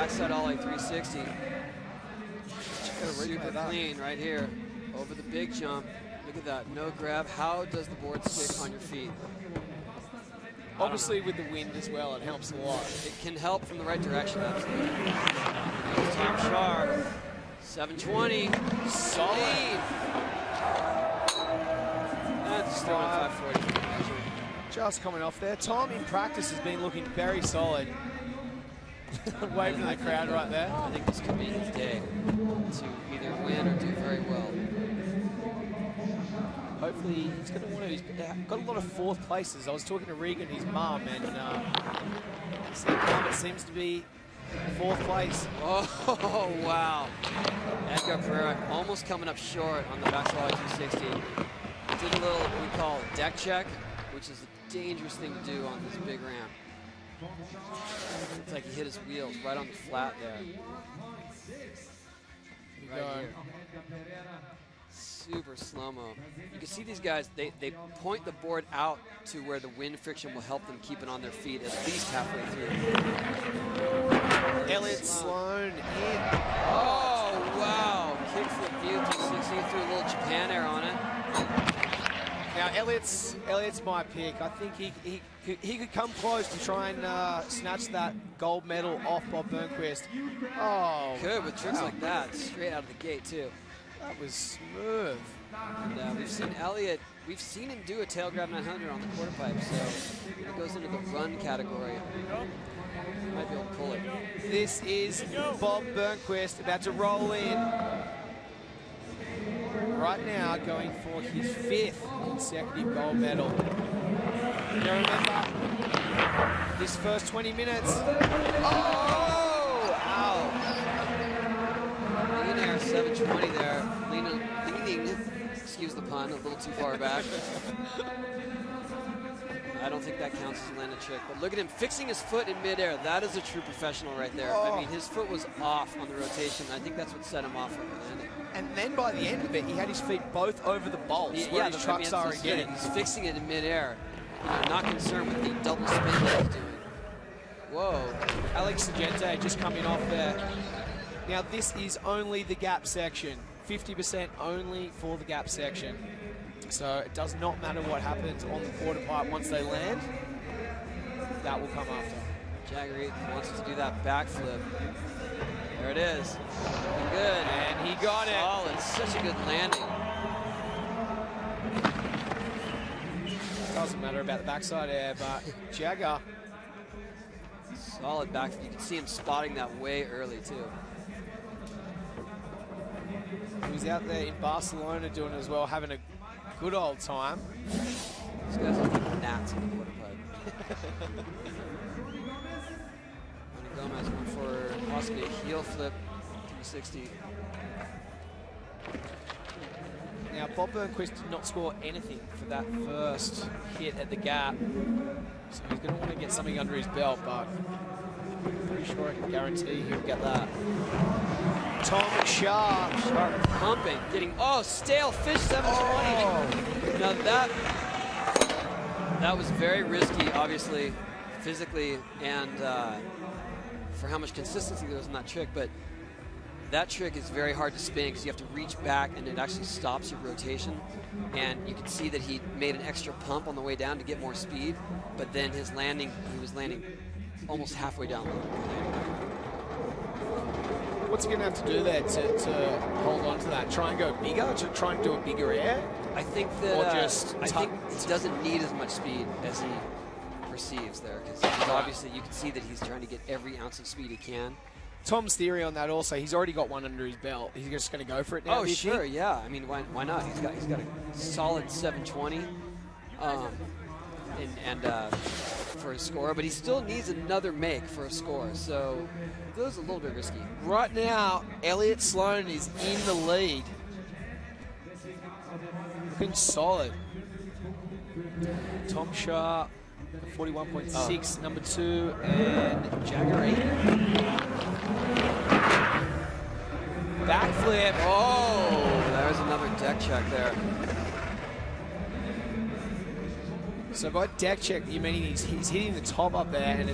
backside ollie 360. Super clean right here. Over the big jump. Look at that. No grab. How does the board stick on your feet? Obviously with the wind as well, it helps a lot. It can help from the right direction, absolutely. Here's Tom Sharp. 720. Solid. That's throwing 540. Just coming off there. Tom in practice has been looking very solid. Waving to the crowd right there. I think this could be his day to either win or do very well. Hopefully he's going to want to. He's got a lot of fourth places. I was talking to Regan, his mum, and it seems to be fourth place. Oh, wow. Edgar Pereira almost coming up short on the backside 260. Did a little, what we call deck check, which is a dangerous thing to do on this big ramp. It's like he hit his wheels right on the flat there. Right here. Super slow-mo. You can see these guys, they point the board out to where the wind friction will help them keep it on their feet at least halfway through. Elliott Sloan in. Oh, wow. Kickflip view 360, threw a little Japan air on it. Now, Elliott's my pick. I think he could come close to try and snatch that gold medal off Bob Burnquist. Oh, could with tricks like that, straight out of the gate too. That was smooth. And we've seen Elliott, we've seen him do a tail grab 900 on the quarter pipe, so it goes into the run category. He might be able to pull it. This is Bob Burnquist about to roll in. Right now, going for his 5th consecutive gold medal. Now remember, this first 20 minutes. Oh! Ow! Lean air 720 there. Leaning, excuse the pun, a little too far back. I don't think that counts as a landed trick, but look at him fixing his foot in midair. That is a true professional right there. Oh. I mean, his foot was off on the rotation. I think that's what set him off on the landing. And then by the end of it, he had his feet both over the bolts where his trucks are again. He's fixing it in midair. Not concerned with the double spin that he's doing. Whoa. Alex Sagente just coming off there. Now this is only the gap section. 50% only for the gap section. So it does not matter what happens on the quarter pipe once they land. That will come after. Jagger wants to do that backflip. There it is. Looking good. And he got it. Solid. Such a good landing. Doesn't matter about the backside air, but Jagger. Solid back. You can see him spotting that way early, too. He was out there in Barcelona doing it as well, having a good old time. These guys are like gnats in the quarter pipe. Gomez went for possibly a heel flip 360. Now, Bob Burnquist did not score anything for that first hit at the gap. So he's going to want to get something under his belt, but I'm pretty sure I can guarantee he'll get that. Tom Sharp. Sharp pumping, getting, stale fish 720. Now that was very risky, obviously, physically, and for how much consistency there was in that trick, but that trick is very hard to spin because you have to reach back and it actually stops your rotation. And you can see that he made an extra pump on the way down to get more speed, but then his landing, he was landing almost halfway down. What's he going to have to do there to hold on to that? Try and go bigger? To try and do a bigger air? I think that or I think he doesn't need as much speed as he perceives there, because obviously you can see that he's trying to get every ounce of speed he can. Tom's theory on that also, he's already got one under his belt. He's just going to go for it now. Oh, sure, yeah. I mean, why not? He's got a solid 720 for a score, but he still needs another make for a score, so it goes a little bit risky. Right now, Elliott Sloan is in the lead. Looking solid. Tom Sharp, 41.6, number 2, and Jagger. Backflip. Oh, there's another deck check there. So by deck check, you mean he's hitting the top up there, and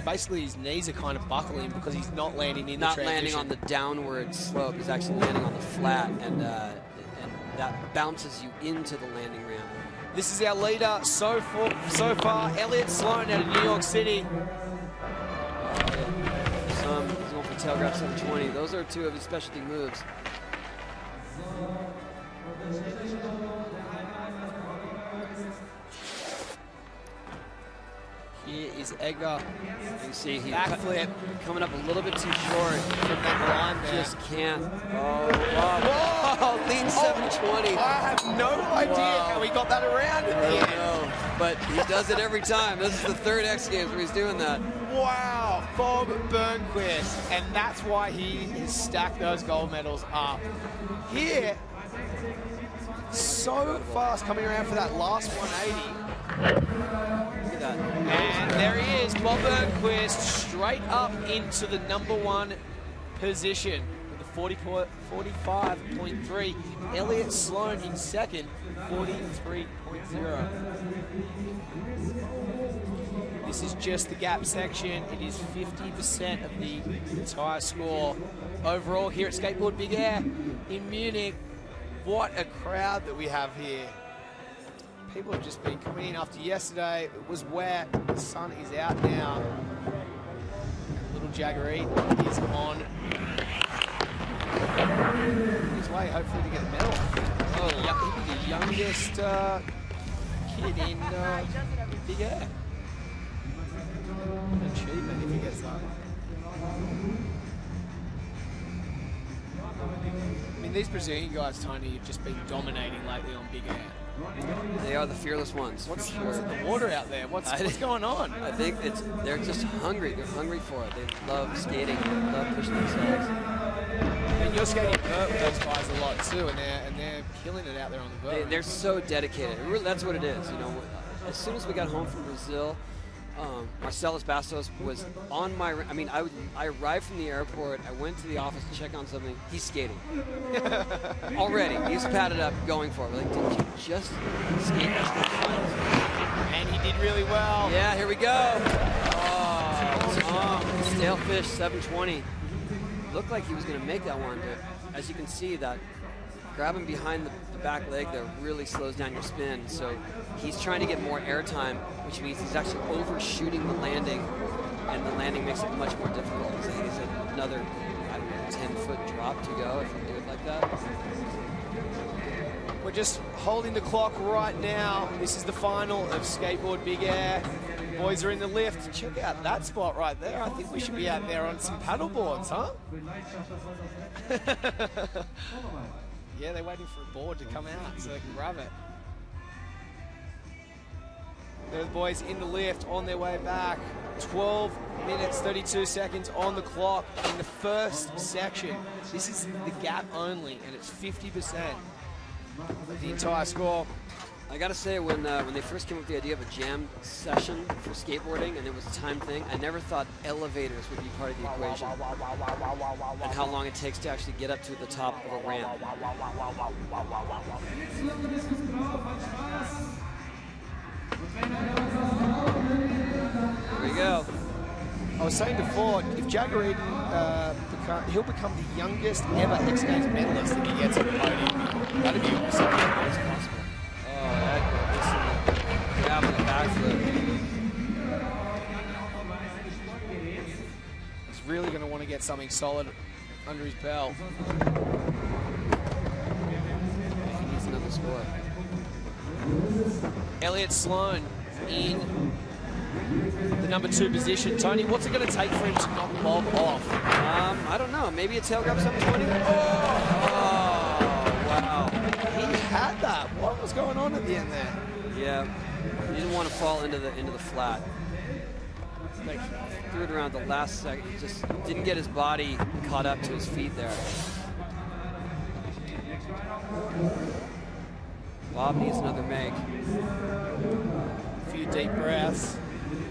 basically his knees are kind of buckling because he's not landing in the transition. Not landing on the downward slope. He's actually landing on the flat, and that bounces you into the landing ramp. This is our leader so far, Elliott Sloan out of New York City. He's going for tail grab 720. Those are two of his specialty moves. Here is Edgar. You see he backflip coming up a little bit too short from that line there. Just can't. Oh, lean 720. I have no idea how he got that around at the end. No, but he does it every time. This is the third X Games where he's doing that. Wow, Bob Burnquist, and that's why he has stacked those gold medals up. Here, so fast coming around for that last 180. Look at that. And there he is, Bob Burnquist, straight up into the #1 position with a 45.3. Elliott Sloan in second, 43.0. This is just the gap section. It is 50% of the entire score. Overall, here at Skateboard Big Air in Munich, what a crowd that we have here. People have just been coming in after yesterday. It was wet. The sun is out now. Little Jaggery is on his way, hopefully, to get a medal. Oh, he'll be the youngest kid in Big Air. An achievement if he gets that. I mean, these Brazilian guys, Tony, have just been dominating lately on Big Air. They are the fearless ones. What's in the water out there? What's going on? I think they're just hungry. They're hungry for it. They love skating. They love pushing themselves. And you're skating vert with those guys a lot too, and they're killing it out there on the vert. They're so dedicated. Really, that's what it is. You know, as soon as we got home from Brazil, Marcellus Bastos was on my. I mean, I arrived from the airport. I went to the office to check on something. He's skating already. He's padded up, going for it. We're like, didn't you just skate? And he did really well. Yeah, here we go. Oh, Stalefish 720. Looked like he was going to make that one, but as you can see, that grabbing behind the back leg there really slows down your spin. So he's trying to get more air time, which means he's actually overshooting the landing, and the landing makes it much more difficult. So he's another 10-foot drop to go if you do it like that. We're just holding the clock right now. This is the final of Skateboard Big Air. Boys are in the lift. Check out that spot right there. I think we should be out there on some paddle boards, huh? Yeah, they're waiting for a board to come out so they can grab it. There's the boys in the lift on their way back. 12 minutes, 32 seconds on the clock in the first section. This is the gap only, and it's 50% of the entire score. I gotta say, when they first came up with the idea of a jam session for skateboarding, and it was a time thing, I never thought elevators would be part of the equation, and how long it takes to actually get up to the top of a ramp. Here we go. I was saying before, if Jagger Eden, he'll become the youngest ever X Games medalist if he gets on the podium. That'd be awesome. It's possible. Grabbing a backflip. He's really going to want to get something solid under his belt. He needs another score. Elliott Sloan in the #2 position. Tony, what's it going to take for him to knock Bob off? I don't know. Maybe a tail grab 720? Wow. He had that. What was going on at the end there? Yeah. He didn't want to fall into the flat. Like, threw it around the last second. He just didn't get his body caught up to his feet there. Bob needs another make. A few deep breaths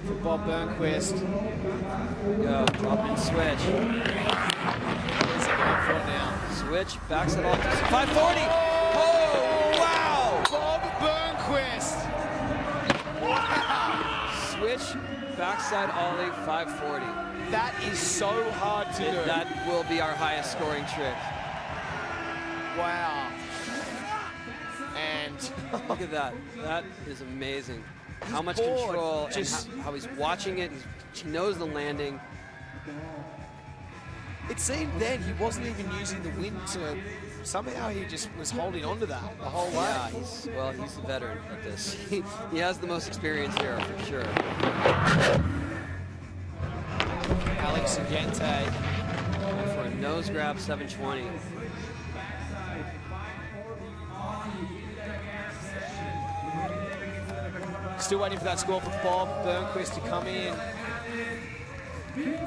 for Bob Burnquist. Go, drop and switch. Where's he going for now? Switch, backs it off to 540. Oh, wow! Bob Burnquist. switch, backside ollie, 540. That is so hard to do. That will be our highest scoring trick. Wow. And look at that. That is amazing. How much bored. control and how he's watching it. He knows the landing. It seemed then he wasn't even using the wind to... Somehow he just was holding on to that the whole way. Yeah, he's a veteran at this. He has the most experience here, for sure. Alex Gente for a nose grab, 720. Still waiting for that score for Bob Burnquist to come in. The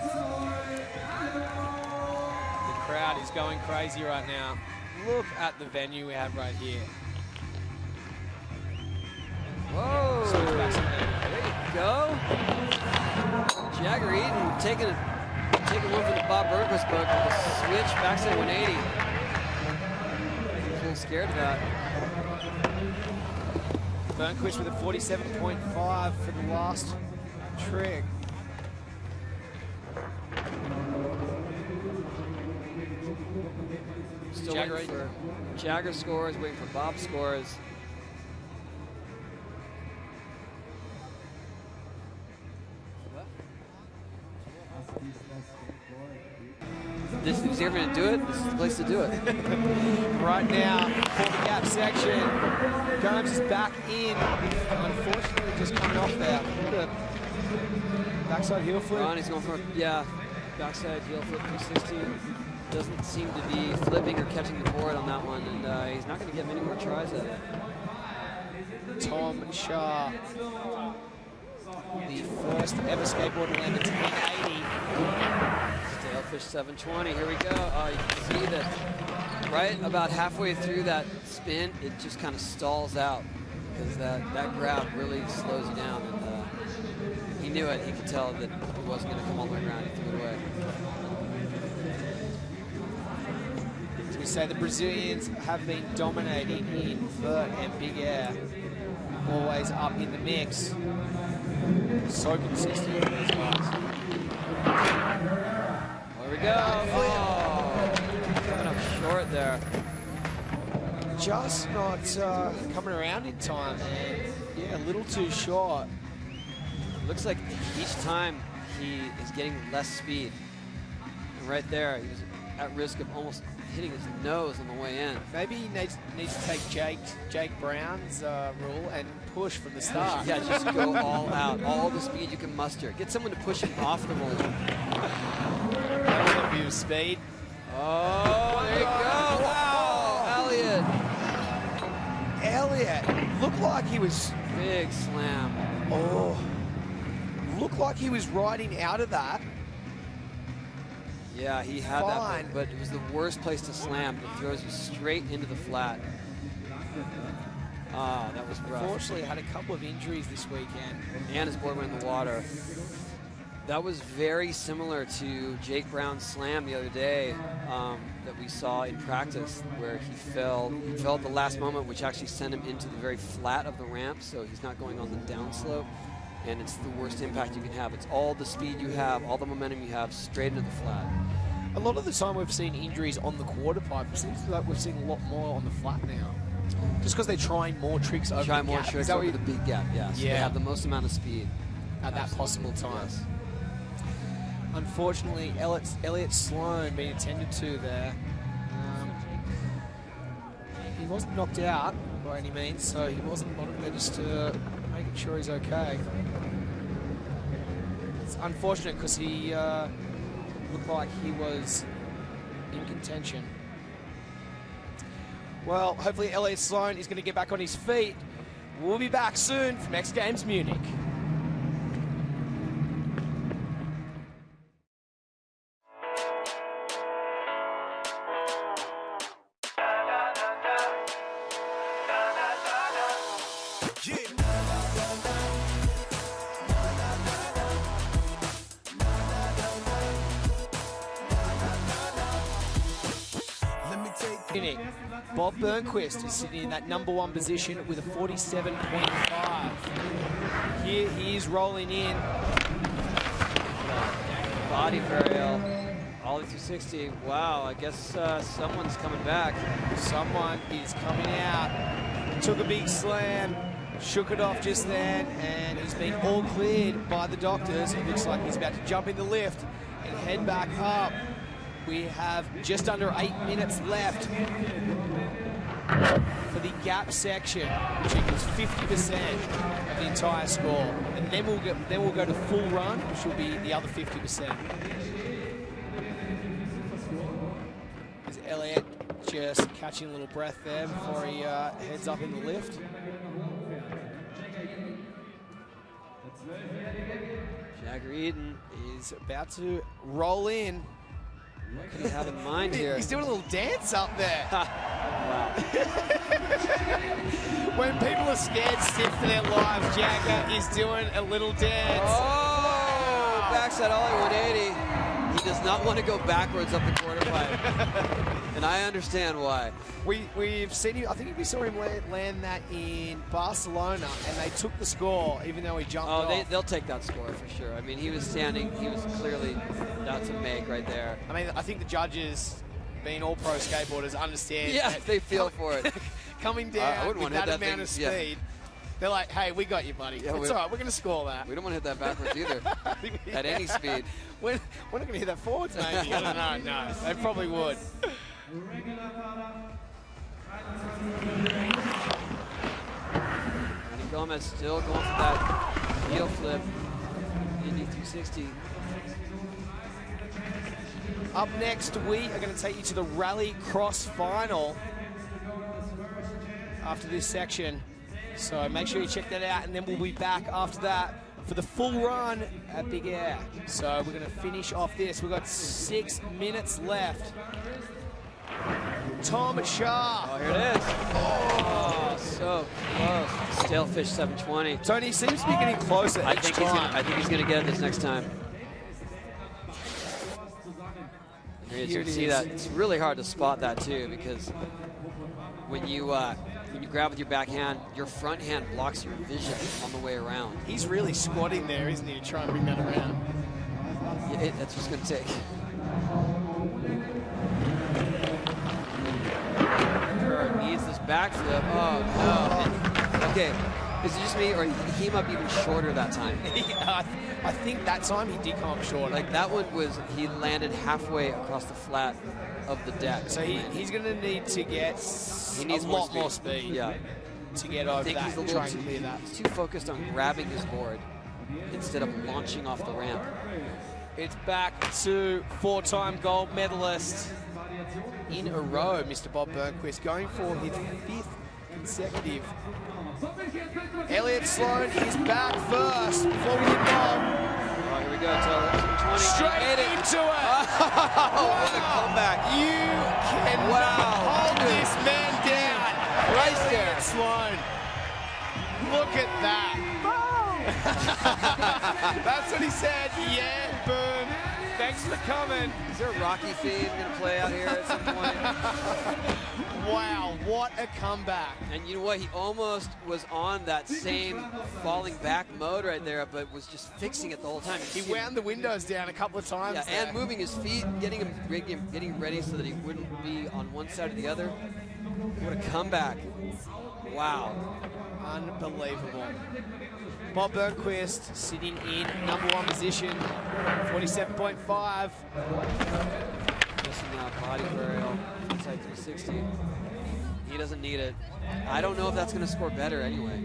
crowd is going crazy right now. Look at the venue we have right here. Whoa! There you go. Jagger Eaton taking one from the Bob Burnquist book with a switch backside 180. A little scared of that. Burnquist with a 47.5 for the last trick. Still waiting for Jagger scores, waiting for Bob scores. This is ever going to do it. This is the place to do it. Right now, for the gap section, Gomes is back in. Unfortunately, just coming off there. Backside heel flip. Ronnie's going for backside heel flip 360. Doesn't seem to be flipping or catching the board on that one, and he's not going to get many more tries at it. Tom Shah, the first ever skateboarder to land a 1080. Stalefish 720, here we go. You can see that right about halfway through that spin, it just kind of stalls out because that grab really slows you down. And he knew it. He could tell that it wasn't going to come all the way around. He threw it away. As we say, the Brazilians have been dominating in vert and big air. Always up in the mix. So consistent, these guys. There we go. Oh, coming up short there. Just not coming around in time, man. Yeah, a little too short. Looks like each time he is getting less speed. And right there, he was at risk of almost hitting his nose on the way in. Maybe he needs to take Jake Brown's rule and push from the start. Yeah, just go all out, all the speed you can muster. Get someone to push him off the roll. That would be speed. Oh, there you go. Wow, Elliott looked like he was... Big slam. Oh, looked like he was riding out of that. Yeah, he had that, but it was the worst place to slam. It throws you straight into the flat. Ah, that was rough. Unfortunately, had a couple of injuries this weekend. And his board went in the water. That was very similar to Jake Brown's slam the other day that we saw in practice, where he fell at the last moment, which actually sent him into the very flat of the ramp, so he's not going on the downslope. And it's the worst impact you can have. It's all the speed you have, all the momentum you have, straight into the flat. A lot of the time we've seen injuries on the quarter pipe. It seems like we've seen a lot more on the flat now. Just because they're trying more tricks over the gap. Try more tricks over the big gap, yes. Yeah. They have the most amount of speed. At that possible time. Yes. Unfortunately, Elliott Sloan being attended to there. He wasn't knocked out by any means, so he wasn't bottom there just to making sure he's okay. It's unfortunate because he looked like he was in contention. Well, hopefully Elliott Sloan is going to get back on his feet. We'll be back soon from X Games Munich. Bob Burnquist is sitting in that #1 position with a 47.5. Here he is rolling in. Body varial. Ollie 260. Wow, I guess someone's coming back. Someone is coming out. Took a big slam, shook it off just then, and he's been all cleared by the doctors. It looks like he's about to jump in the lift and head back up. We have just under 8 minutes left for the gap section, which equals 50% of the entire score. And then we'll go to full run, which will be the other 50%. Is Elliot just catching a little breath there before he heads up in the lift? Jagger Eden is about to roll in. What could he have in mind here? He's doing a little dance up there. Wow. When people are scared stiff for their lives, Jagger is doing a little dance. Oh, backside ollie 180. He does not want to go backwards up the quarter pipe. And I understand why. We've seen him, I think we saw him land that in Barcelona, and they took the score, even though he jumped off. They'll take that score for sure. I mean, he was standing, he was clearly, that's a make right there. I mean, I think the judges, being all pro skateboarders, understand. Yeah, they feel for it. Coming down with that amount of speed, they're like, hey, we got you, buddy. Yeah, it's all right, we're going to score that. We don't want to hit that backwards either, at any speed. We're not going to hit that forwards, maybe. I don't know, no. They probably would. Andy Gomez still going for that heel flip. Indy 360. Up next, we are going to take you to the Rally Cross Final after this section. So make sure you check that out, and then we'll be back after that for the full run at Big Air. So we're going to finish off this. We've got 6 minutes left. Tom Shah. Oh, here it is. Oh, so close. Stalefish 720. Tony seems to be getting closer I each think time. he's going to get it this next time. Here you see that. It's really hard to spot that too, because when you grab with your back hand, your front hand blocks your vision on the way around. He's really squatting there, isn't he, to try and bring that around? Yeah, that's what's going to take. Kerr needs this backflip. Oh, no. Okay, is it just me, or he came up even shorter that time? I think that time he did come up shorter. Like that one was, he landed halfway across the flat of the deck. So he's going to need to get a lot more speed to get over that and try and clear that. He's too focused on grabbing his board instead of launching off the ramp. It's back to 4-time gold medalist in a row, Mr. Bob Burnquist, going for his 5th consecutive. Elliot Sloan is back first before we hit Bob. Oh, here we go, Tyler. 20. Straight into it. Oh, what a comeback. You cannot hold this man down. Right there. Elliot Sloan. Look at that. That's what he said. Yeah, boom. Thanks for coming. Is there a Rocky theme going to play out here at some point? Wow, what a comeback. And you know what? He almost was on that same falling back mode right there, but was just fixing it the whole time. He wound the windows down a couple of times. Yeah, and moving his feet, getting him ready so that he wouldn't be on one side or the other. What a comeback. Wow. Unbelievable. Bob Burnquist sitting in #1 position, 47.5. Missing that body varial, inside 360. He doesn't need it. I don't know if that's going to score better anyway.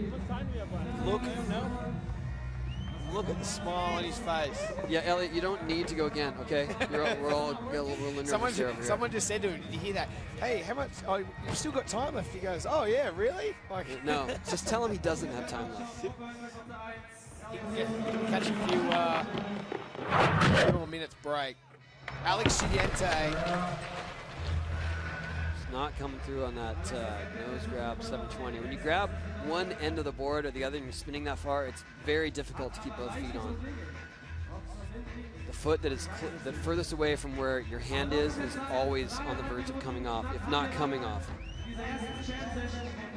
Look at the smile on his face. Yeah, Elliot, you don't need to go again, okay? We're all nervous here over here. Someone just said to him, did you hear that? Hey, how much? Oh, you've still got time left. He goes, oh, yeah, really? Like, no, just tell him he doesn't have time left. He can catch a few more minutes break. Alex Chidiente. Not coming through on that nose grab 720. When you grab one end of the board or the other and you're spinning that far, it's very difficult to keep both feet on. The foot that is the furthest away from where your hand is always on the verge of coming off, if not coming off.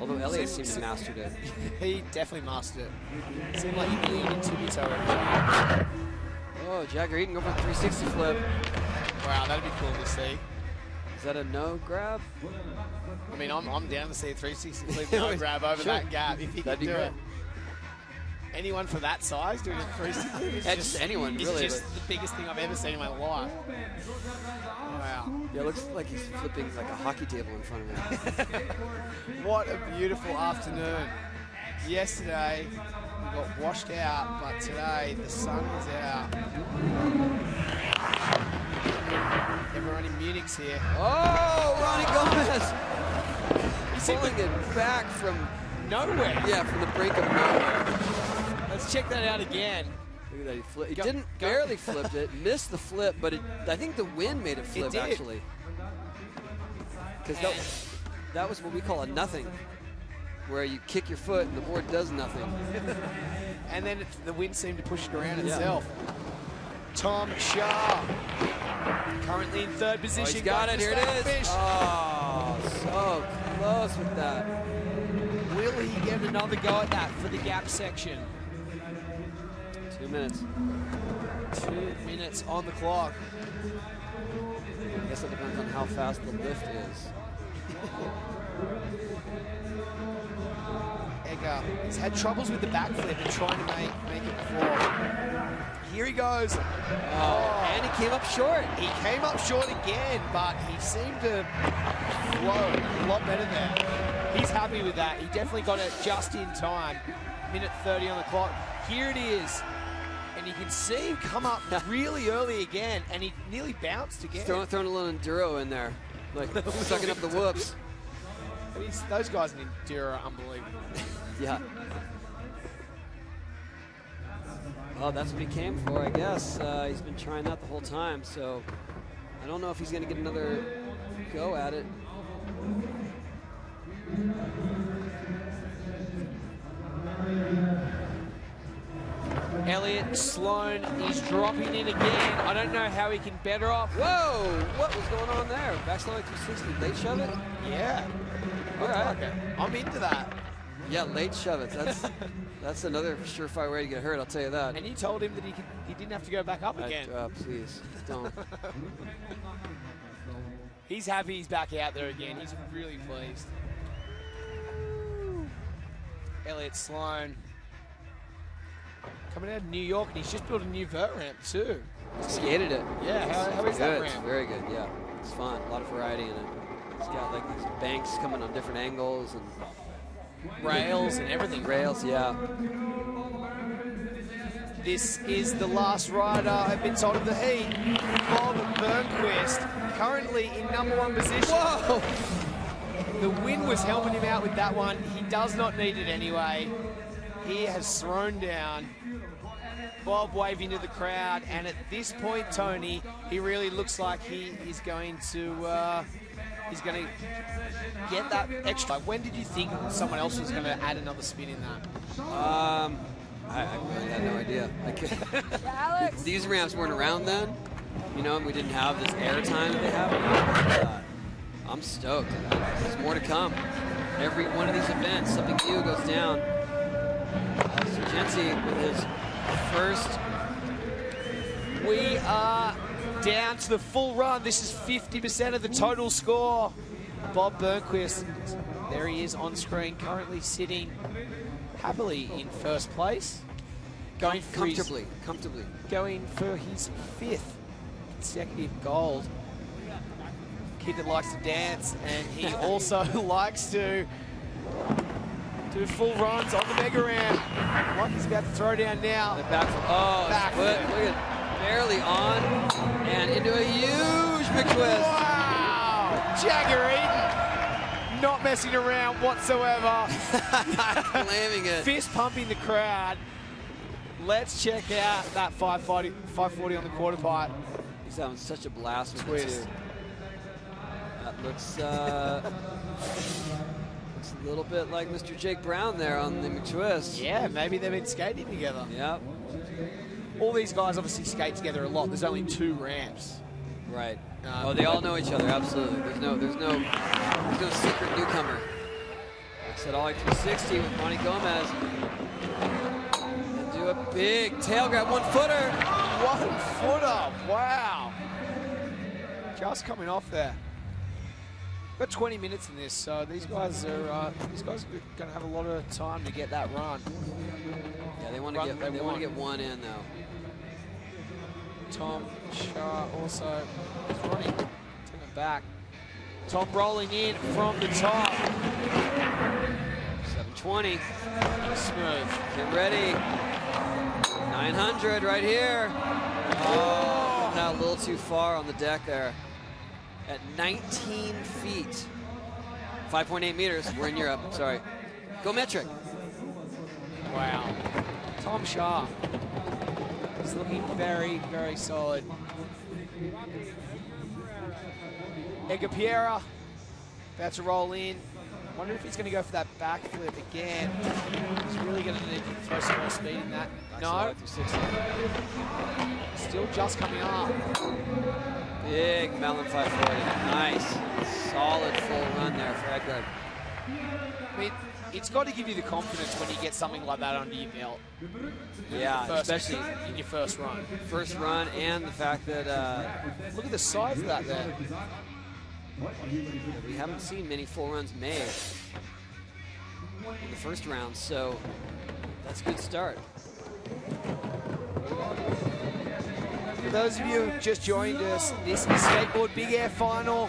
Although Elliott seemed to mastered it. He definitely mastered it. Seemed like he leaned into it already. Oh, Jagger Eaton over 360 flip. Wow, that'd be cool to see. Is that a no grab? I mean, I'm down to see a 360 flip no grab over that gap if he can do it. Anyone for that size doing a 360? Yeah, just anyone, really. It's just the biggest thing I've ever seen in my life. Wow. Yeah, it looks like he's flipping like a hockey table in front of him. What a beautiful afternoon. Yesterday, we got washed out, but today the sun is out. Everyone in Munich's here. Oh, Ronnie Gomez! He's pulling it back from nowhere. Yeah, from the brink of nowhere. Let's check that out again. Look at that, he didn't barely flipped it, missed the flip, but I think the wind made it flip actually. Because that was what we call a nothing, where you kick your foot and the board does nothing. And then the wind seemed to push it around itself. Tom Shaw, currently in third position. Oh, he's got it, here it is. Fish. Oh, so close with that. Will he get another go at that for the gap section? 2 minutes. 2 minutes on the clock. I guess it depends on how fast the lift is. Egger, he's had troubles with the backflip and trying to make it before. Here he goes. Oh, and he came up short. He came up short again, but he seemed to flow a lot better there. He's happy with that. He definitely got it just in time. Minute 30 on the clock. Here it is. And you can see him come up really early again, and he nearly bounced again. Throwing a little enduro in there, like sucking up the whoops. I mean, those guys in enduro are unbelievable. Yeah. Well, that's what he came for, I guess. He's been trying that the whole time, so I don't know if he's going to get another go at it. Elliott Sloan is dropping in again. I don't know how he can better off. Whoa! What was going on there? Backslide 260. Late shove it? Yeah. All right. Okay. I'm into that. Yeah, late shove it. That's another surefire way to get hurt, I'll tell you that. And you told him that he didn't have to go back up again. Please, don't. He's happy he's back out there again. He's really pleased. Elliott Sloan coming out of New York, and he's just built a new vert ramp too. Skated it. Yeah, how is that ramp? It's very good, yeah. It's fun, a lot of variety in it. It's got like these banks coming on different angles and rails and everything. Rails, yeah. This is the last rider, I've been told, of the heat. Bob Burnquist, currently in #1 position. Whoa! The wind was helping him out with that one. He does not need it anyway. He has thrown down. Bob waving to the crowd, and at this point, Tony, he really looks like he is going to get that extra. When did you think someone else was going to add another spin in that? I really had no idea. Alex. These ramps weren't around then, you know, and we didn't have this air time that they have now. I'm stoked. There's more to come. Every one of these events, something new goes down. Jency with his first. We are down to the full run. This is 50% of the total score. Bob Burnquist, there he is on screen, currently sitting happily in first place. Going comfortably. Going for his 5th consecutive gold. Kid that likes to dance, and he also likes to do full runs on the mega ramp. Like he's about to throw down now. The back foot. Look at barely on and into a huge McTwist. Wow! Jagger Eaton not messing around whatsoever. Claiming it. Fist pumping the crowd. Let's check out that 540 on the quarter pipe. He's having such a blast with twist. it too. That looks a little bit like Mr. Jake Brown there on the McTwist. Yeah, maybe they've been skating together. Yep. All these guys obviously skate together a lot. There's only 2 ramps. Right. Oh, they all know each other. Absolutely. There's no secret newcomer. I said all 360 with Ronnie Gomez. And do a big tail grab, 1-footer. 1-footer. Wow. Just coming off there. Got 20 minutes in this, so these guys are going to have a lot of time to get that run. Yeah, they want to get one in though. Tom Shah also is running, taking it back. Tom rolling in from the top. 720. Smooth. Get ready. 900 right here. Oh, not a little too far on the deck there. At 19 feet. 5.8 meters. We're in Europe. Sorry. Go metric. Wow. Tom Shah. He's looking very, very solid. Edgar Piera about to roll in. Wonder if he's going to go for that backflip again. He's really going to need to throw some more speed in that. No. Still just coming up. Big melon 540. Nice. Solid full run there for Edgar. I mean, it's got to give you the confidence when you get something like that under your belt. Yeah, especially in your first run. First run, and the fact that look at the size of that there. We haven't seen many full runs made in the first round, so that's a good start. For those of you who just joined us, this is Skateboard Big Air Final.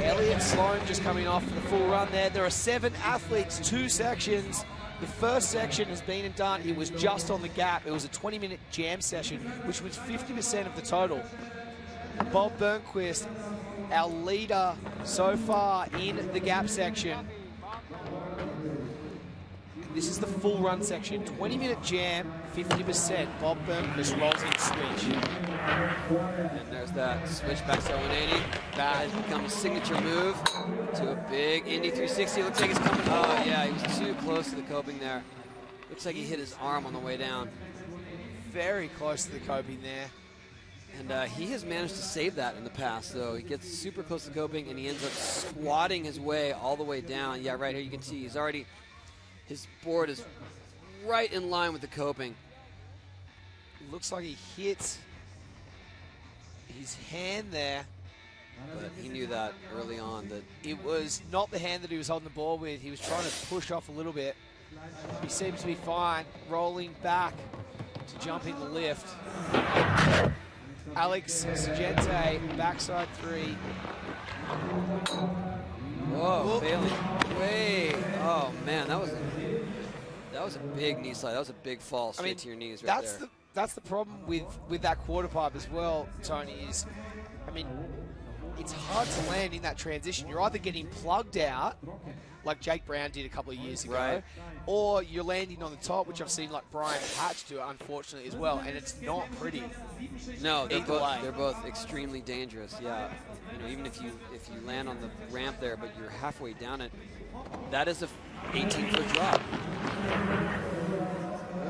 Elliot Sloan just coming off for the full run there. There are 7 athletes, 2 sections. The first section has been and done. It was just on the gap. It was a 20-minute jam session, which was 50% of the total. Bob Burnquist, our leader so far in the gap section. This is the full run section. 20-minute jam, 50%. Bob Burnquist rolls in switch. And there's that switch back to 180. That has become a signature move to a big Indy 360. Looks like he's coming. Oh, yeah, he was too close to the coping there. Looks like he hit his arm on the way down. Very close to the coping there. And he has managed to save that in the past, though. He gets super close to the coping, and he ends up squatting his way all the way down. Yeah, right here you can see he's already, his board is right in line with the coping. Looks like he hit his hand there. But he knew that early on that it was not the hand that he was holding the ball with. He was trying to push off a little bit. He seems to be fine, rolling back to jump in the lift. Alex Sagente, backside 3. Whoa, failing. Way. Oh man, that was a big knee slide. That was a big fall straight to your knees right there. That's the problem with that quarter pipe as well, Tony, is, I mean, it's hard to land in that transition. You're either getting plugged out, like Jake Brown did a couple of years ago, right, or you're landing on the top, which I've seen like Brian Patch do, unfortunately, as well, and it's not pretty. No, they're both extremely dangerous. Yeah, you know, even if you land on the ramp there, but you're halfway down it, that is a 18-foot drop.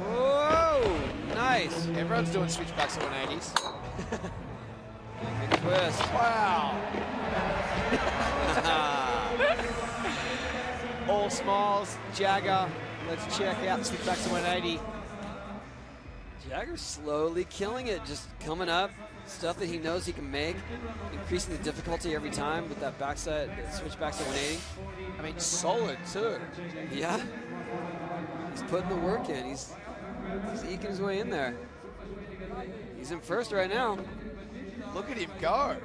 Whoa, nice. Everyone's doing switchbacks at 180s. Big twist. Wow. All smiles, Jagger. Let's check out the switchbacks at 180. Jagger's slowly killing it, just coming up. Stuff that he knows he can make, increasing the difficulty every time with that backside, switchbacks at 180. I mean, solid too. Yeah. He's putting the work in. He's eking his way in there. He's in first right now. Look at him go.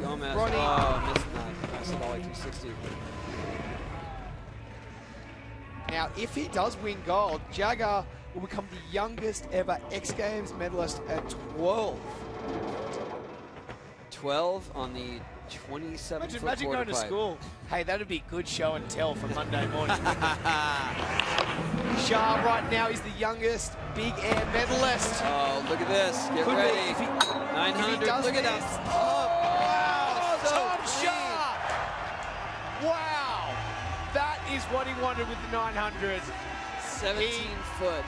Gomez. Ronnie. Oh, missed that. That's about like 260. Now, if he does win gold, Jagger will become the youngest ever X Games medalist at 12. 12 on the 27-foot Imagine going to school. Hey, that'd be good show and tell for Monday morning. Shah right now is the youngest big air medalist. Oh, look at this. Get ready. 900. Look at that. Oh, wow. So Tom clean. Shah. Wow. That is what he wanted with the 900. 17-foot.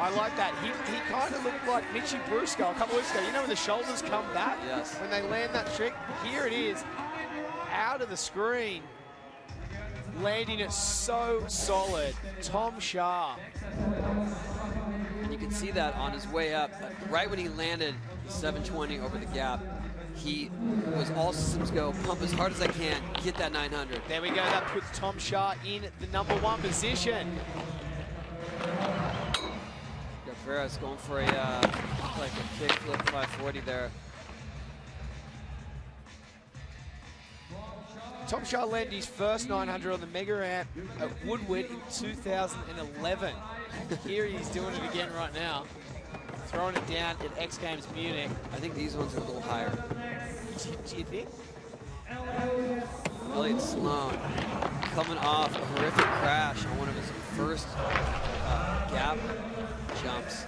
I like that. He kind of looked like Mitchy Brusco a couple weeks ago. You know when the shoulders come back? Yes. When they land that trick? Here it is. Out of the screen. Landing it so solid. Tom Shah. And you can see that on his way up. Right when he landed the 720 over the gap, he was all systems go, pump as hard as I can, get that 900. There we go. That puts Tom Shah in the #1 position. Ferris going for a like a kick flip 540 there. Tom Shah landed his first 900 on the Mega Ramp at Woodward in 2011. Here he's doing it again right now. Throwing it down at X Games Munich. I think these ones are a little higher. Do you think? Elliott Sloan coming off a horrific crash on one of his first gap jumps.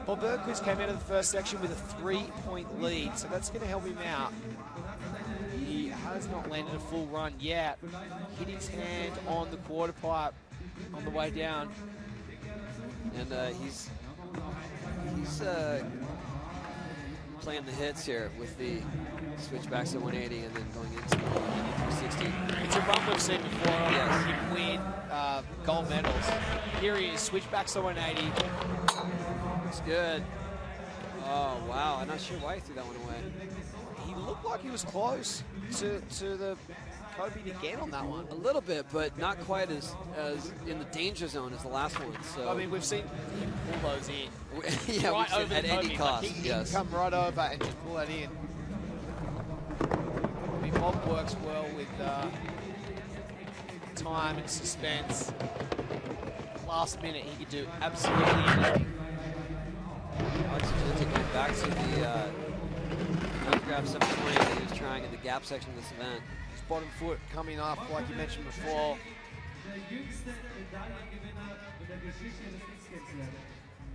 Well, Bergquist came out of the first section with a 3-point lead, so that's going to help him out. He has not landed a full run yet. Hit his hand on the quarter pipe on the way down. And he's playing the hits here with the switchbacks to 180 and then going into the 360. It's a run we've seen before. Yes. Him win gold medals. Here he is, switchbacks to 180. It's good. Oh, wow. I'm not sure why he threw that one away. He looked like he was close to the Kobe to get on that one. A little bit, but not quite as in the danger zone as the last one. So I mean, we've seen him pull those in. yeah, right we've over seen the at any Kobe. cost. Like he Yes. can come right over and just pull that in. I mean, Bob works well with time and suspense. Last minute, he could do absolutely anything. Alex Agility going back to the grab 720 that he was trying in the gap section of this event. His bottom foot coming up, like you mentioned before.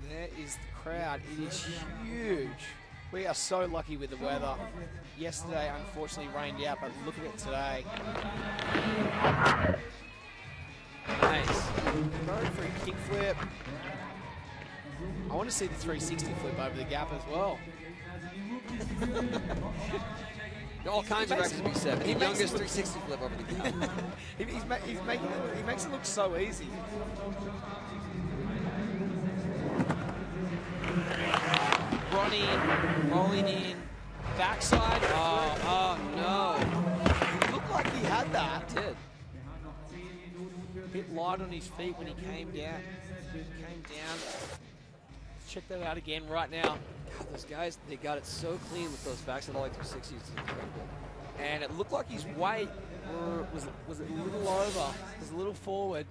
There is the crowd. It is huge. We are so lucky with the weather. Yesterday, unfortunately, rained out, but look at it today. Nice. Going for a kick flip. I want to see the 360 flip over the gap as well. All kinds of records to be set. The He makes youngest it look- 360 flip over the gap. he makes it look so easy. Rolling in, backside. Oh no. It looked like he had that. It did. A bit light on his feet when he came down. Check that out again right now. God, those guys, they got it so clean with those backside all like 360s. It's incredible. And it looked like his weight was a little over, was a little forward,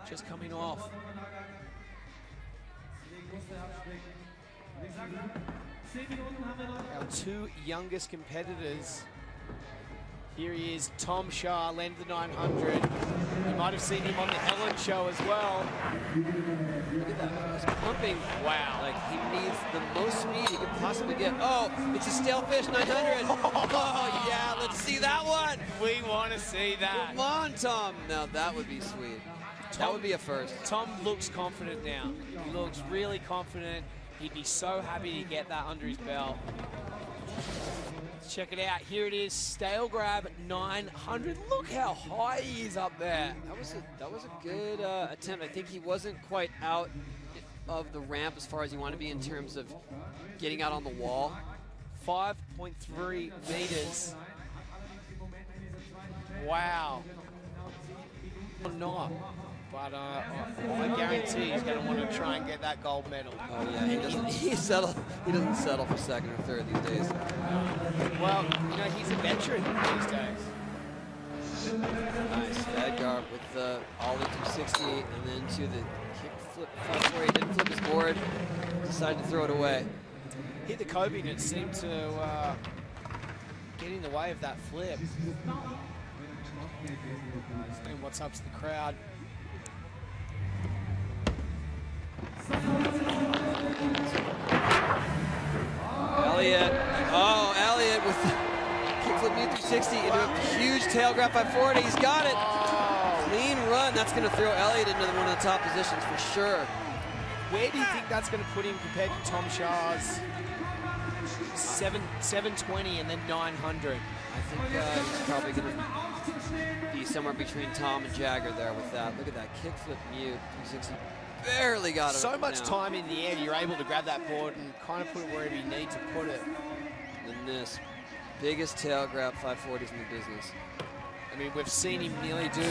just coming off. Our two youngest competitors. Here he is, Tom Shah, landed the 900. You might have seen him on the Ellen show as well. Look at that. He's pumping. Wow. Like he needs the most speed he could possibly get. Oh, it's a stalefish 900. Oh, yeah, let's see that one. We want to see that. Come on, Tom. Now that would be sweet. That would be a first. Tom looks confident now. He looks really confident. He'd be so happy to get that under his belt. Let's check it out. Here it is, stale grab 900. Look how high he is up there. That was a good attempt. I think he wasn't quite out of the ramp as far as he wanted to be in terms of getting out on the wall. 5.3 meters. Wow. Or not. But I guarantee he's going to want to try and get that gold medal. Oh yeah, he doesn't settle for second or third these days. Well, you know, he's a veteran these days. Nice. Edgar with the ollie 260 and then to the kick flip 540. Didn't flip his board. Decided to throw it away. Hit the Kobe and it seemed to get in the way of that flip. Seeing what's up to the crowd. Elliott. Oh, Elliott with kickflip mute 360 into a huge tail grab 540. He's got it. Clean run. That's going to throw Elliott into one of the top positions for sure. Where do you think that's going to put him compared to Tom Shah's 720 and then 900? I think he's probably going to be somewhere between Tom and Jagger there with that. Look at that kickflip mute 360. Barely got it. So much time in the air, you're able to grab that board and kind of put it wherever you need to put it. And this biggest tail grab 540s in the business. I mean, we've seen him nearly do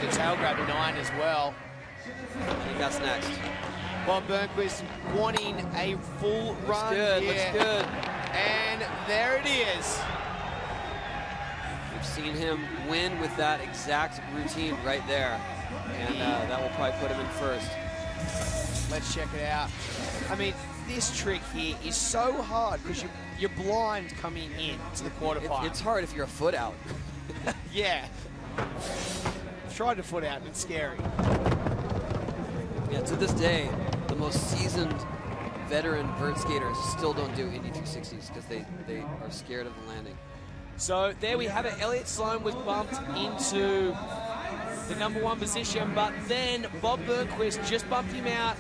the tail grab 9 as well. I think that's next. Bob Burnquist wanting a full run good, here. looks good. And there it is. We've seen him win with that exact routine right there. And that will probably put him in first. Let's check it out. I mean, this trick here is so hard because you're blind coming in to the quarterfinal. It's hard if you're a foot out. Yeah. I've tried to foot out and it's scary. Yeah, to this day, the most seasoned veteran vert skaters still don't do Indy 360s because they are scared of the landing. So there we have it. Elliott Sloan was bumped into the #1 position, but then Bob Burnquist just bumped him out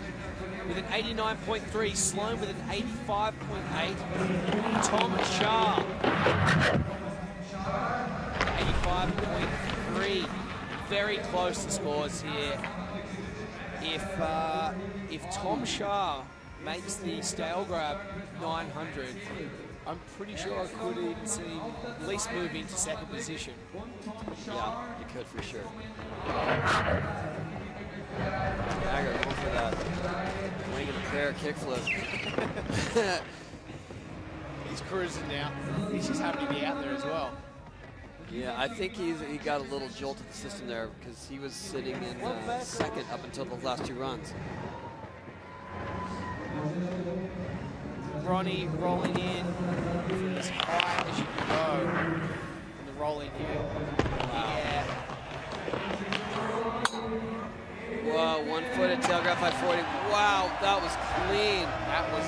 with an 89.3, Sloan with an 85.8, Tom Shah 85.3. Very close to scores here. If Tom Shah makes the stale grab 900, I'm pretty sure I could even see him at least move into second position. Yeah, you could for sure. Jagger going for that wing and prayer kickflip. He's cruising now. He's just happy to be out there as well. Yeah, I think he got a little jolt to the system there because he was sitting in second up until the last 2 runs. Ronnie rolling in as high as you can go in the rolling here. Wow. Yeah. Whoa, 1-footed tail grab 540. Wow, that was clean. That was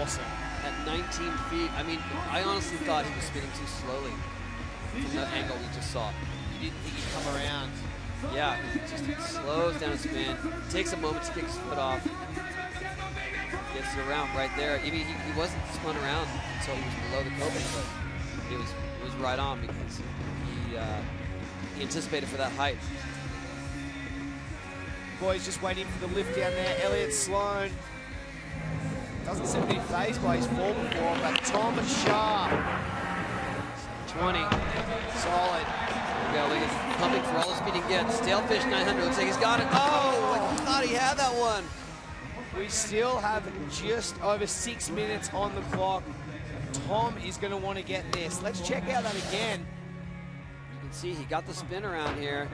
awesome. At 19 feet. I mean, I honestly thought he was spinning too slowly from that angle we just saw. You didn't think he'd come around. Yeah, it slows down his spin. Takes a moment to kick his foot off. Gets it around right there. I mean, he wasn't spun around until he was below the coping, but it was right on because he anticipated for that height. Boys just waiting for the lift down there. Elliott Sloan doesn't seem to be phased by his fall before, but Tom Shah 20. solid. There we go. Look at pumping for all the speed he can get. Stalefish 900. Looks like he's got it. Oh, I thought he had that one. We still have just over 6 minutes on the clock. Tom is going to want to get this. Let's check out that again. You can see he got the spin around here.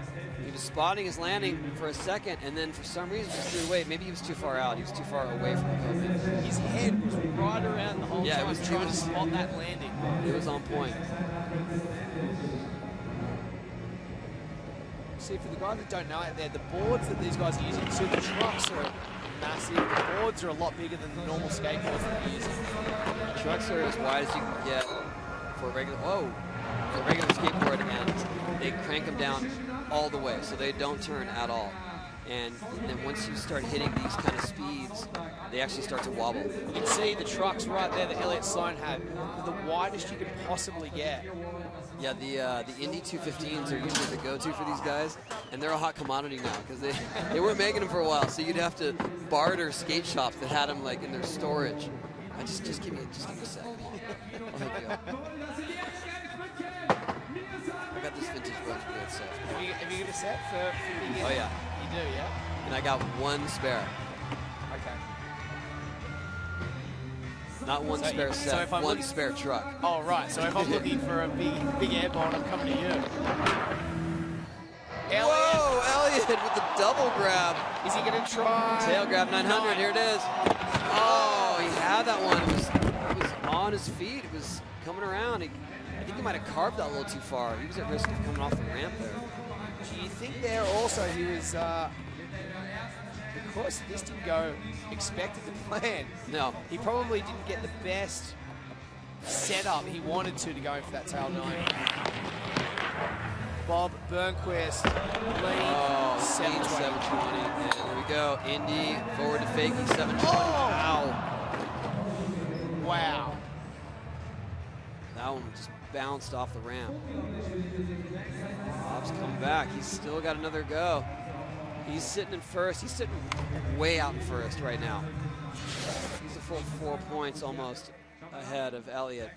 He was spotting his landing for a second, and then for some reason just threw away. Maybe he was too far out. He was too far away from the coping. His head was right around the whole Yeah, time it was trying to spot that landing. It was on point. See, for the guys that don't know out there, the boards that these guys are using, so the trucks are massive. The boards are a lot bigger than the normal skateboards that they're using. Trucks are as wide as you can get for a regular, for a regular skateboard, and they crank them down all the way, so they don't turn at all. And then once you start hitting these kind of speeds, they actually start to wobble. You can see the trucks right there that Elliott Sloan had, the widest you could possibly get. Yeah, the Indy 215s are usually the go-to for these guys, and they're a hot commodity now because they weren't making them for a while. So you'd have to barter skate shops that had them like in their storage. Just give me a sec. I'll hook you up. I got this vintage road blade set. Have you got a set for the? Oh yeah. You do, yeah. And I got one spare. Okay. Not one spare set. So if I'm one spare truck. Oh right. So if I'm looking for a big airborne, I'm coming to you. Whoa, Elliott with the double grab. Is he going to try? Tail grab 900, here it is. Oh, he had that one. It was on his feet. It was coming around. I think he might have carved that a little too far. He was at risk of coming off the ramp there. Do you think there also he was, because this didn't go expected to plan, No. he probably didn't get the best setup. He wanted to go for that tail 9. Bob Burnquist lead 720. And there we go. Indy forward to fakie 720. Oh! Wow. That one just bounced off the ramp. Bob's coming back. He's still got another go. He's sitting in first. He's sitting way out in first right now. He's a full 4 points almost ahead of Elliott.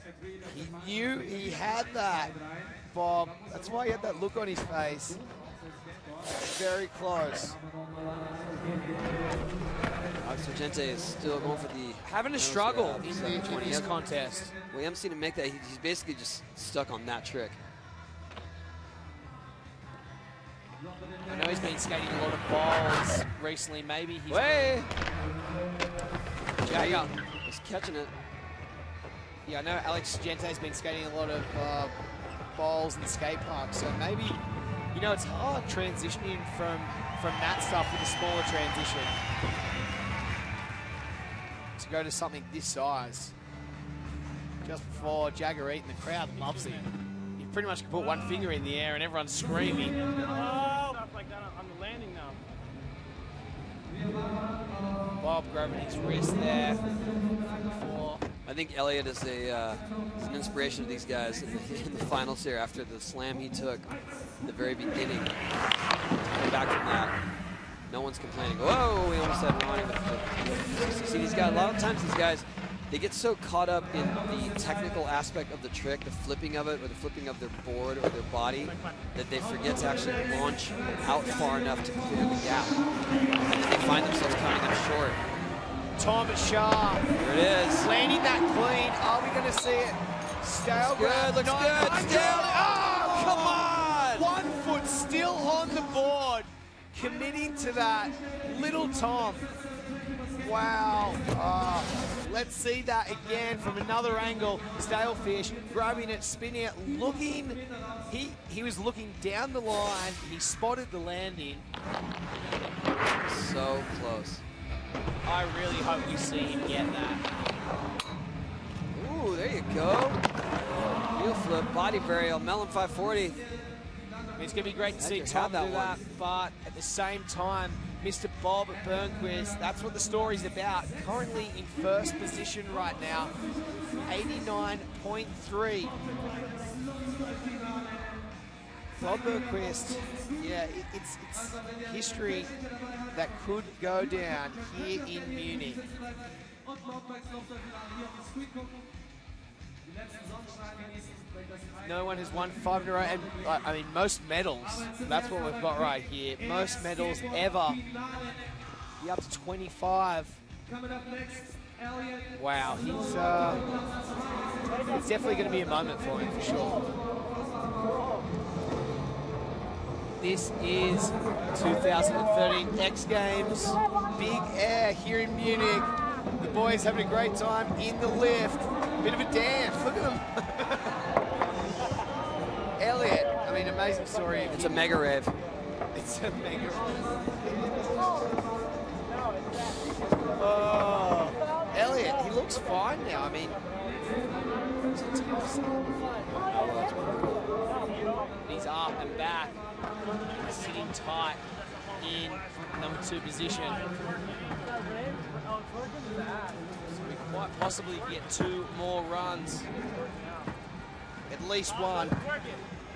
He knew he had that, Bob. That's why he had that look on his face. Very close. Alex Sargente is still going for the... Having a struggle in this contest. We haven't seen him make that. He's basically just stuck on that trick. I know he's been skating a lot of balls recently. Maybe he's... Way! Jagger. He's catching it. Yeah, I know Alex Gente's been skating a lot of balls in the skate park, so maybe, you know, it's hard transitioning from that stuff with a smaller transition to go to something this size. Just before Jagger eating, the crowd loves him. You pretty much can put one finger in the air and everyone's screaming. Stuff like that on the landing now. Bob grabbing his wrist there. I think Elliott is an inspiration to these guys in the finals here after the slam he took at the very beginning. Coming back from that, no one's complaining. Whoa, we almost had Ronnie with the... See, these guys, a lot of times these guys, they get so caught up in the technical aspect of the trick, the flipping of it, or the flipping of their board or their body, that they forget to actually launch out far enough to clear the gap. And then they find themselves coming up short. Tom Shaw. There it is. Landing that clean. Are we going to see it? Stale grab. Looks good. Still. Oh, come on. 1 foot still on the board. Committing to that. Little Tom. Wow. Let's see that again from another angle. Stalefish grabbing it, spinning it, looking. He was looking down the line. He spotted the landing. So close. I really hope we see him get that. Ooh, there you go. Heel flip, body burial, Melon 540. I mean, it's going to be great to see Tom do that, but at the same time, Mr. Bob Burnquist, that's what the story's about. Currently in first position right now, 89.3. Bob Burnquist, yeah, it's history that could go down here in Munich. No one has won 5 in a row, and I mean, most medals, that's what we've got right here. Most medals ever. Be up to 25. Wow, he's it's definitely going to be a moment for him, for sure. This is 2013 X Games, Big Air here in Munich. The boys having a great time in the lift. Bit of a dance, look at them. Elliott, I mean, amazing story. It's a mega rave. It's a mega rave. Oh, Elliott, he looks fine now. I mean, it's a tough start. He's up and back. He's sitting tight in number 2 position. So we quite possibly get 2 more runs. At least one.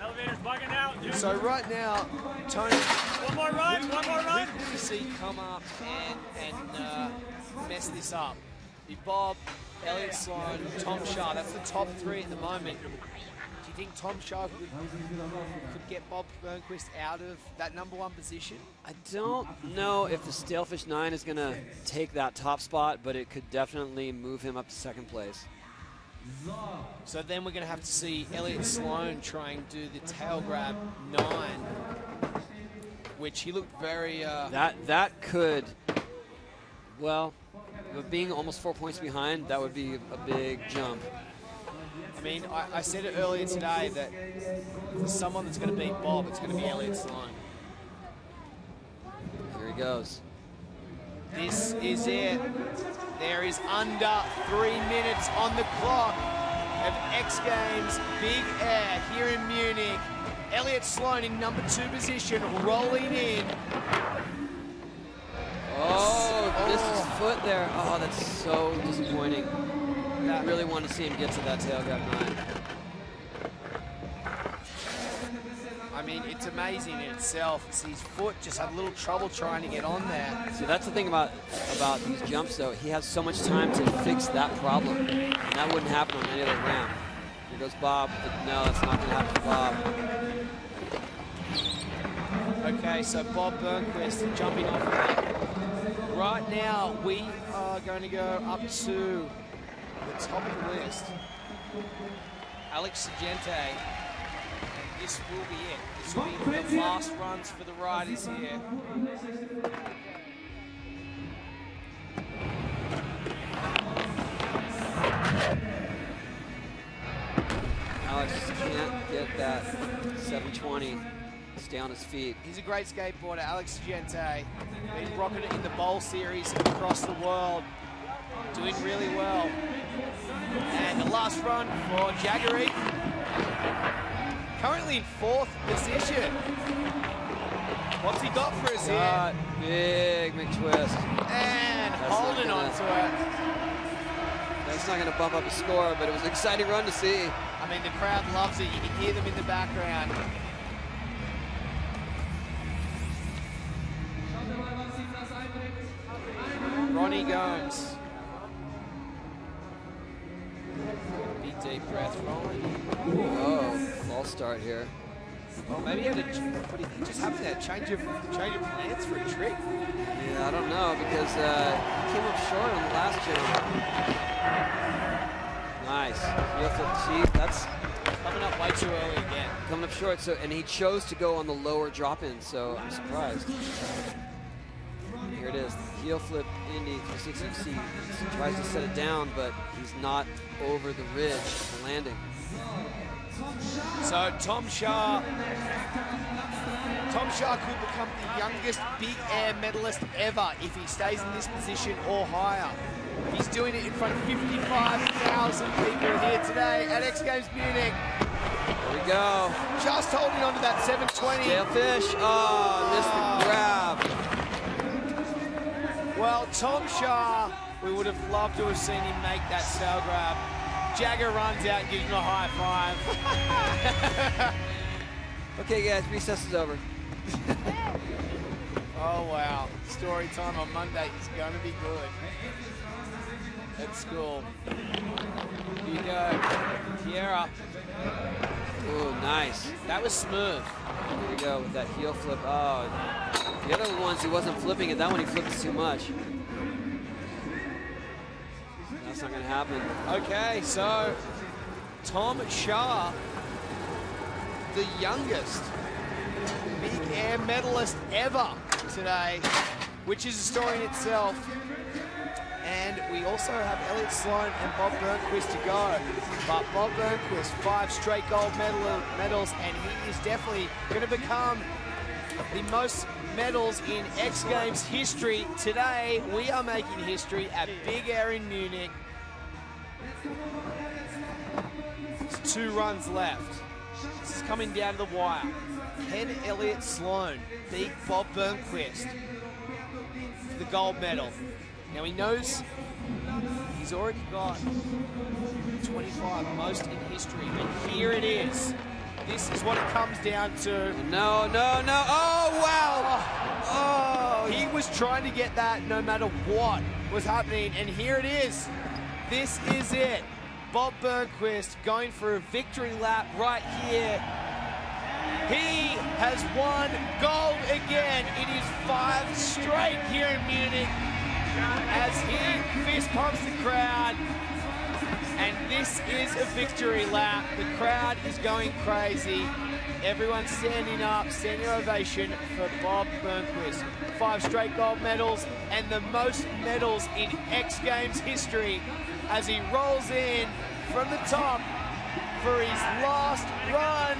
Elevator's bugging out, dude. So right now, Tony... One more run, one more run. Who do you see come up and mess this up? The Bob, Elliott Sloan, Tom Shaw. That's the top 3 at the moment. Do you think Tom Shaw could get Bob Burnquist out of that number 1 position? I don't know if the Stalefish 9 is going to take that top spot, but it could definitely move him up to 2nd place. So then we're going to have to see Elliott Sloan try and do the tail grab 9, which he looked very... That could, well, but being almost 4 points behind, that would be a big jump. I mean, I said it earlier today that for someone that's going to beat Bob, it's going to be Elliott Sloan. Here he goes. This is it. There is under 3 minutes on the clock. of X Games Big Air here in Munich. Elliott Sloan in number 2 position, rolling in. Oh, missed his foot there. Oh, that's so disappointing. I really want to see him get to that tail grab 9. I mean, it's amazing in itself. His foot just had a little trouble trying to get on there. So that's the thing about these jumps, though. He has so much time to fix that problem, and that wouldn't happen on any other ramp. Here goes Bob, but no, that's not going to happen to Bob. Okay, so Bob Burnquist jumping off of that. Right now, we are going to go up to the top of the list. Alex Sagente. This will be it. This will be the last runs for the riders here. Alex can't get that 720 stay on his feet. He's a great skateboarder, Alex Sagente. Been rocking it in the bowl series across the world. Doing really well. And the last run for Jaggery. Currently in 4th position. What's he got for us here? Big McTwist. And holding on to it. That's not going to bump up his score, but it was an exciting run to see. I mean, the crowd loves it. You can hear them in the background. Ronnie Gomes. Big deep breath, rolling. Oh, false start here. Well, maybe he had he just happened to change of plans for a trick. Yeah, I don't know, because he came up short on the last jump. Nice. Heel flip. See, that's coming up way too early again. Coming up short. So, and he chose to go on the lower drop-in, so I'm surprised. Here it is. Heel flip Indy 360. He tries to set it down, but he's not over the ridge for landing. So Tom Shah could become the youngest big air medalist ever if he stays in this position or higher. He's doing it in front of 55,000 people here today at X Games Munich. There we go. Just holding on to that 720. Tail fish. Oh, missed the grab. Well, Tom Shah, we would have loved to have seen him make that sail grab. Jagger runs out and gives him a high five. Okay, guys, recess is over. Oh, wow. Story time on Monday is going to be good at school. Here you go. Kiera. Ooh, nice. That was smooth. Here we go with that heel flip. Oh, the other ones he wasn't flipping it. That one he flipped too much. That's not going to happen. Okay, so Tom Shah, the youngest big air medalist ever today, which is a story in itself. And we also have Elliott Sloan and Bob Burnquist to go. But Bob Burnquist, 5 straight gold medals, and he is definitely going to become the most medals in X Games history. Today, we are making history at Big Air in Munich. There's 2 runs left. This is coming down to the wire. Can Elliott Sloan beat Bob Burnquist for the gold medal? Now he knows he's already got 25, most in history, but here it is. This is what it comes down to. No, no, no. Oh, wow. Oh, he was trying to get that no matter what was happening, and here it is. This is it. Bob Burnquist going for a victory lap right here. He has won gold again. It is 5 straight here in Munich as he fist pumps the crowd. And this is a victory lap. The crowd is going crazy. Everyone's standing up, standing ovation for Bob Burnquist. 5 straight gold medals and the most medals in X Games history as he rolls in from the top for his last run.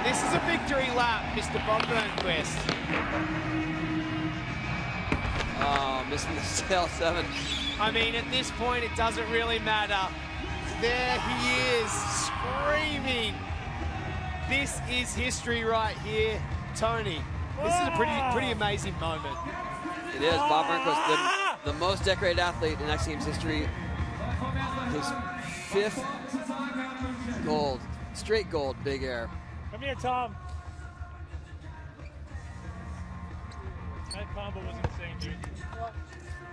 This is a victory lap, Mr. Bob Burnquist. Oh, missing the tail 7. I mean, at this point, it doesn't really matter. there he is, screaming. This is history right here, Tony. This is a pretty amazing moment. It is. Bob Burnquist, the most decorated athlete in X Games history. His 5th gold, straight gold, big air. Come here, Tom. That combo was insane, dude.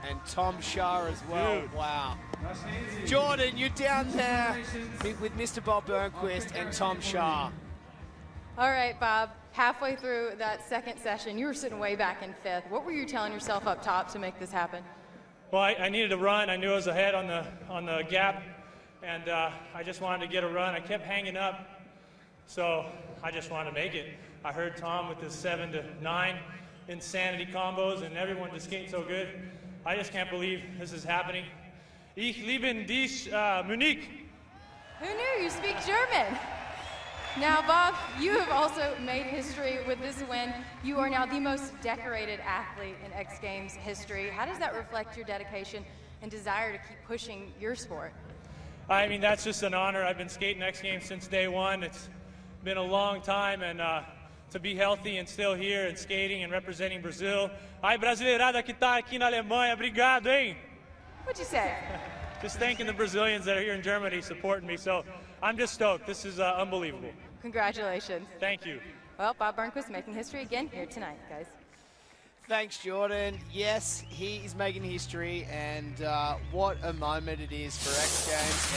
And Tom Shah as well. Dude. Wow. Jordan, you're down there with Mr. Bob Burnquist and Tom Shah. All right, Bob, halfway through that second session, you were sitting way back in 5th. What were you telling yourself up top to make this happen? Well, I needed to run. I knew I was ahead on the gap, and I just wanted to get a run. I kept hanging up, so I just wanted to make it. I heard Tom with his 7 to 9 insanity combos, and everyone just skating so good. I just can't believe this is happening. Ich liebe dich, Munich. Who knew you speak German? Now, Bob, you have also made history with this win. You are now the most decorated athlete in X Games history. How does that reflect your dedication and desire to keep pushing your sport? I mean, that's just an honor. I've been skating X Games since day one. It's been a long time, and to be healthy and still here and skating and representing Brazil. Ai, brasileirada que tá aqui na Alemanha, obrigado, hein? What'd you say? Just thanking the Brazilians that are here in Germany supporting me. So I'm just stoked. This is unbelievable. Congratulations. Thank you. Well, Bob Burnquist making history again here tonight, guys. Thanks, Jordan. Yes, he is making history, and what a moment it is for X Games.